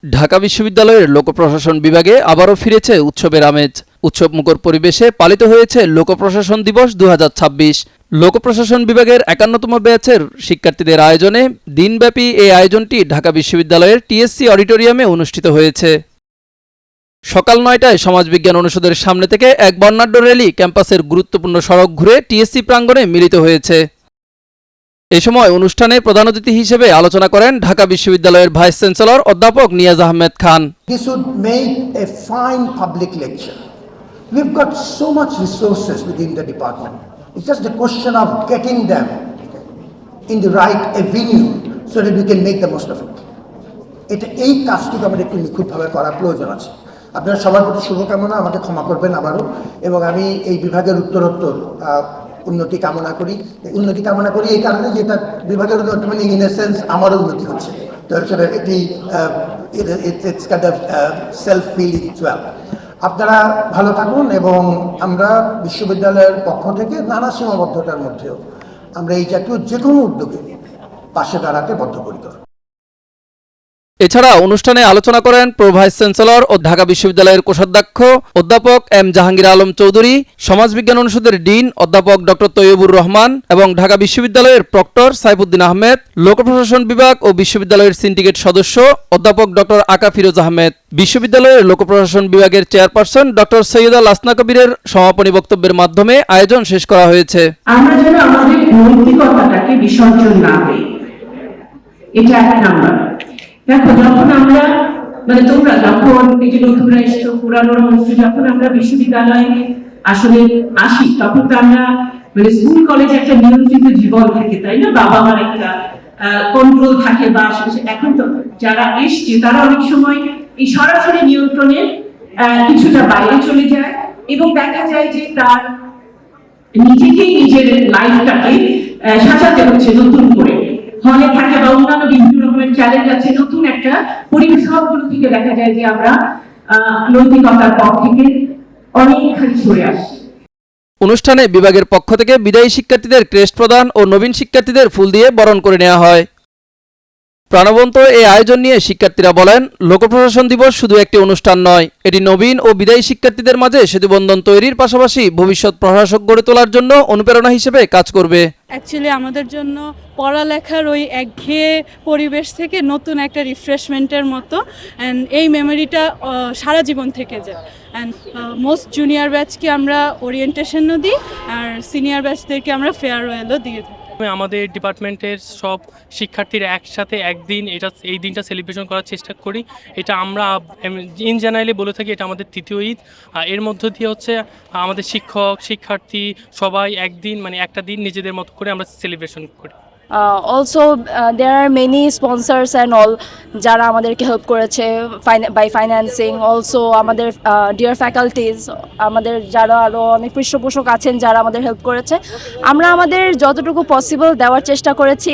ঢাকা বিশ্ববিদ্যালয়ের লোকপ্রশাসন বিভাগে আবারও ফিরেছে উৎসবের আমেজ। উৎসবমুখর পরিবেশে পালিত হয়েছে লোকপ্রশাসন দিবস 2026। লোকপ্রশাসন বিভাগের 51তম ব্যাচের শিক্ষার্থীদের আয়োজনে দিনব্যাপী এই আয়োজনটি ঢাকা বিশ্ববিদ্যালয়ের টিএসসি অডিটোরিয়ামে অনুষ্ঠিত হয়েছে। সকাল 9টায় সমাজবিজ্ঞান অনুষদের সামনে থেকে এক বর্ণাঢ্য র্যালি ক্যাম্পাসের গুরুত্বপূর্ণ সড়ক ঘুরে টিএসসি প্রাঙ্গণে মিলিত হয়েছে। এ সময় অনুষ্ঠানে প্রধান অতিথি হিসেবে আলোচনা করেন ঢাকা বিশ্ববিদ্যালয়ের ভাইস চ্যান্সেলর অধ্যাপক Niaz Ahmed Khan. This would make a fine public lecture. We've got so much resources within the department. It's just a question of getting them in the right avenue so that we can make the most of it. এই কাজটুকু আমাদের একটু নিখুঁতভাবে করার প্রয়োজন আছে। আপনারা সবার প্রতি শুভকামনা, আমাকে ক্ষমা করবেন আবারও, এবং আমি এই বিভাগের উত্তরোত্তর উন্নতি কামনা করি এই কারণে যে এটা বিভাগের উন্নতি মানে ইন এ সেন্স আমারও উন্নতি হচ্ছে, তো এটি it's kind of self feeling as well. আপনারা ভালো থাকুন, এবং আমরা বিশ্ববিদ্যালয়ের পক্ষ থেকে নানা সীমাবদ্ধতার মধ্যেও আমরা এই জাতীয় যে কোনো উদ্যোগে পাশে দাঁড়াতে বদ্ধপরিকর। এছাড়া অনুষ্ঠানে আলোচনা করেন প্রো ভাইস চ্যান্সেলর ও ঢাকা বিশ্ববিদ্যালয়ের কোষাধ্যক্ষ অধ্যাপক এম জাহাঙ্গীর আলম চৌধুরী, সমাজবিজ্ঞান অনুষদের ডিন অধ্যাপক ডক্টর তৈয়বুর রহমান এবং ঢাকা বিশ্ববিদ্যালয়ের প্রক্টর সাইফুদ্দিন আহমেদ, লোকপ্রশাসন বিভাগ ও বিশ্ববিদ্যালয়ের সিন্ডিকেট সদস্য অধ্যাপক ডক্টর আকা ফিরোজ আহমেদ। বিশ্ববিদ্যালয়ের লোকপ্রশাসন বিভাগের চেয়ারপারসন ডক্টর সৈয়দা লাসনা কবিরের সমাপনী বক্তব্যের মাধ্যমে আয়োজন শেষ করা হয়েছে। আমরা যেন আমাদের নৈতিকতাটাকে বিসর্জন না দেই, এটা এক নাম্বার। দেখো, যখন আমরা তোমরা যখন এই যে নতুনরা এসছো, পুরানোরা এসছো, যখন আমরা বিশ্ববিদ্যালয়ে আসলে আসি, তখন তো আমরা স্কুল কলেজে একটা নিয়ন্ত্রিত জীবন থাকে, তাই না? বাবা মার একটা কন্ট্রোল থাকে, বা এখন তো যারা এসছে তারা অনেক সময় এই সরাসরি নিয়ন্ত্রণের কিছুটা বাইরে চলে যায়, এবং দেখা যায় যে তার নিজেকেই নিজের লাইফটাকে সাজাতে হচ্ছে নতুন করে। হলে থাকে বা অন্যান্য বিভিন্ন রকমের চ্যালেঞ্জ আছে, নতুন একটা পরিবেশ সবগুলো থেকে দেখা যায় যে আমরা নৈতিকতার পথ থেকে অনেকখানি সরে আসছি। অনুষ্ঠানে বিভাগের পক্ষ থেকে বিদায়ী শিক্ষার্থীদের ক্রেস্ট প্রদান ও নবীন শিক্ষার্থীদের ফুল দিয়ে বরণ করে নেওয়া হয়। প্রাণবন্ত এই আয়োজন নিয়ে শিক্ষার্থীরা বলেন, লোকপ্রশাসন দিবস শুধু একটি অনুষ্ঠান নয়, এটি নবীন ও বিদায়ী শিক্ষার্থীদের মাঝে সেতুবন্ধন তৈরির পাশাপাশি ভবিষ্যৎ প্রশাসক গড়ে তোলার জন্য অনুপ্রেরণা হিসেবে কাজ করবে। অ্যাকচুয়ালি আমাদের জন্য পড়ালেখার ওই একঘেয়ে পরিবেশ থেকে নতুন একটা রিফ্রেশমেন্টের মতো, অ্যান্ড এই মেমোরিটা সারা জীবন থেকে যায়। অ্যান্ড মোস্ট জুনিয়র ব্যাচকে আমরা ওরিয়েন্টেশনও দিই, আর সিনিয়র ব্যাচদেরকে আমরা ফেয়ারওয়েলও দিয়ে থাকি। আমাদের ডিপার্টমেন্টের সব শিক্ষার্থীরা একসাথে একদিন এই দিনটা সেলিব্রেশন করার চেষ্টা করি। এটা আমরা ইন জেনারেলি বলে থাকি এটা আমাদের তৃতীয় ঈদ। এর মধ্য দিয়ে হচ্ছে আমাদের শিক্ষক শিক্ষার্থী সবাই একদিন একটা দিন নিজেদের মতো করে আমরা সেলিব্রেশন করি। Also there are many sponsors and all যারা আমাদেরকে হেল্প করেছে বাই ফাইন্যান্সিং। অলসো আমাদের ডিয়ার ফ্যাকাল্টিজ, আমাদের যারা আরও অনেক পৃষ্ঠপোষক আছেন যারা আমাদের হেল্প করেছে। আমরা আমাদের যতটুকু পসিবল দেওয়ার চেষ্টা করেছি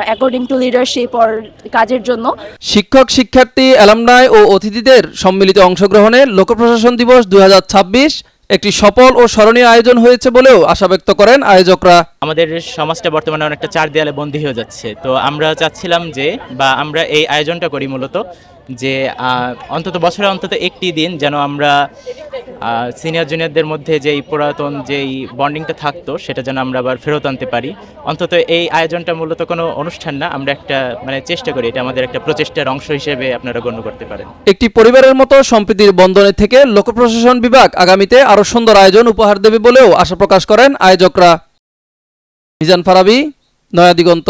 অ্যাকর্ডিং টু লিডারশিপ ওর কাজের জন্য। শিক্ষক শিক্ষার্থী, অ্যালামনাই ও অতিথিদের সম্মিলিত অংশগ্রহণে লোকপ্রশাসন দিবস 2026 একটি সফল ও স্মরণীয় আয়োজন হয়েছে বলেও আশা ব্যক্ত করেন আয়োজকরা। আমাদের সমাজটা বর্তমানে অনেকটা চার দেয়ালে বন্দী হয়ে যাচ্ছে, তো আমরা চাচ্ছিলাম যে আমরা এই আয়োজনটা করি মূলত যে অন্তত বছরে অন্তত একটি দিন যেন আমরা সিনিয়র জুনিয়রদের মধ্যে যেই পুরাতন যেই বন্ডিংটা থাকতো সেটা যেন আমরা আবার ফেরত আনতে পারি। অন্তত এই আয়োজনটা মূলত কোনো অনুষ্ঠান না, আমরা একটা চেষ্টা করি, এটা আমাদের একটা প্রচেষ্টার অংশ হিসেবে আপনারা গণ্য করতে পারেন। একটি পরিবারের মতো সম্প্রীতির বন্ধনে থেকে লোকপ্রশাসন বিভাগ আগামীতে আরও সুন্দর আয়োজন উপহার দেবে বলেও আশা প্রকাশ করেন আয়োজকরা। মিজান ফারাবি, নয়া দিগন্ত।